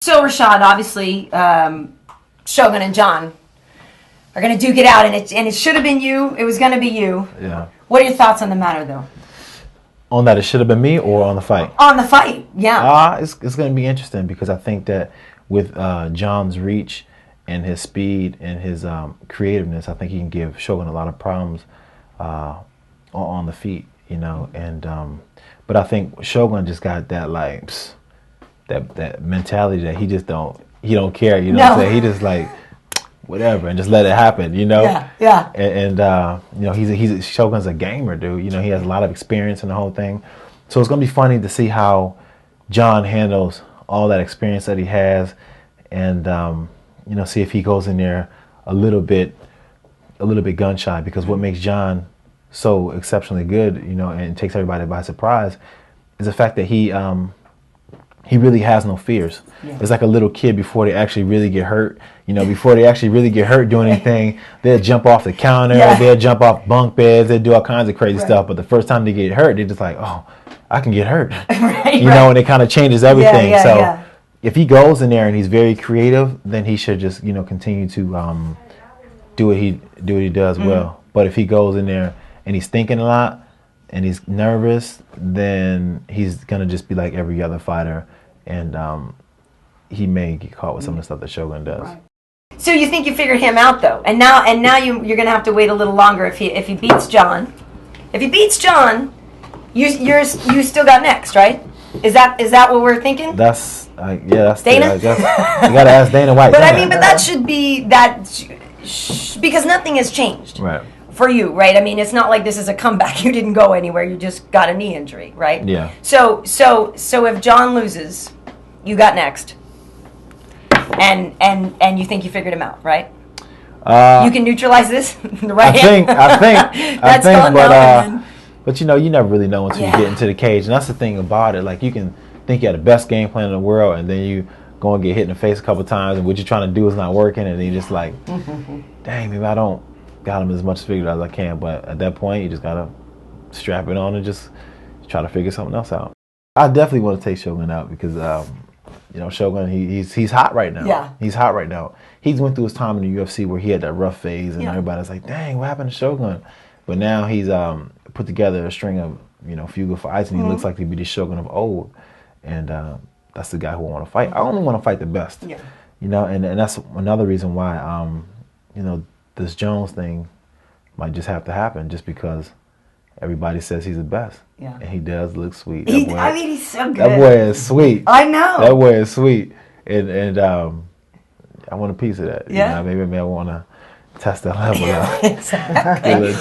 So Rashad, obviously, Shogun and John are going to duke it out, and it should have been you. It was going to be you. Yeah. What are your thoughts on the matter, though? On that, it should have been me, or on the fight? On the fight, yeah. It's going to be interesting because I think that with John's reach and his speed and his creativeness, I think he can give Shogun a lot of problems on the feet, you know. And but I think Shogun just got that like that mentality that he don't care, you know what I'm saying? He just like whatever and just let it happen, you know. Yeah. And you know, Shogun's a gamer, dude. You know, he has a lot of experience in the whole thing. So it's gonna be funny to see how John handles all that experience that he has, and you know, see if he goes in there a little bit gun shy, because what makes John so exceptionally good, you know, and takes everybody by surprise, is the fact that he really has no fears. Yeah. It's like a little kid before they actually really get hurt. You know, before they actually really get hurt doing anything, they'll jump off the counter, they'll jump off bunk beds, they'll do all kinds of crazy stuff. But the first time they get hurt, they're just like, oh, I can get hurt. You know, and it kind of changes everything. If he goes in there and he's very creative, then he should just, you know, continue to do what he does well. But if he goes in there and he's thinking a lot and he's nervous, then he's gonna just be like every other fighter, and he may get caught with some of the stuff that Shogun does. Right. So you think you figured him out, though, and now you're gonna have to wait a little longer if he beats John. If he beats John, you still got next, right? Is that what we're thinking? That's Dana. You gotta ask Dana White. But I mean, but that should be because nothing has changed. Right. For you, right? I mean, it's not like this is a comeback. You didn't go anywhere. You just got a knee injury, right? Yeah. So if John loses, you got next, and you think you figured him out, right? You can neutralize this, the right hand. I think, but you know, you never really know until you get into the cage, and that's the thing about it. Like, you can think you have the best game plan in the world, and then you go and get hit in the face a couple times, and what you're trying to do is not working, and then you're just like, dang, maybe I don't got him as much figured as I can. But at that point, you just gotta strap it on and just try to figure something else out. I definitely want to take Shogun out because you know, Shogun, he's hot right now. Yeah, he's hot right now. He's went through his time in the UFC where he had that rough phase, and everybody's like, dang, what happened to Shogun? But now he's put together a string of, you know, few good fights, and he looks like to be the Shogun of old. And that's the guy who I want to fight. I only want to fight the best. Yeah. You know, and that's another reason why you know, this Jones thing might just have to happen, just because everybody says he's the best. Yeah. And he does look sweet. I mean, he's so good. That boy is sweet. I know. That boy is sweet. And I want a piece of that. Yeah. You know, maybe I want to test that level out. Exactly.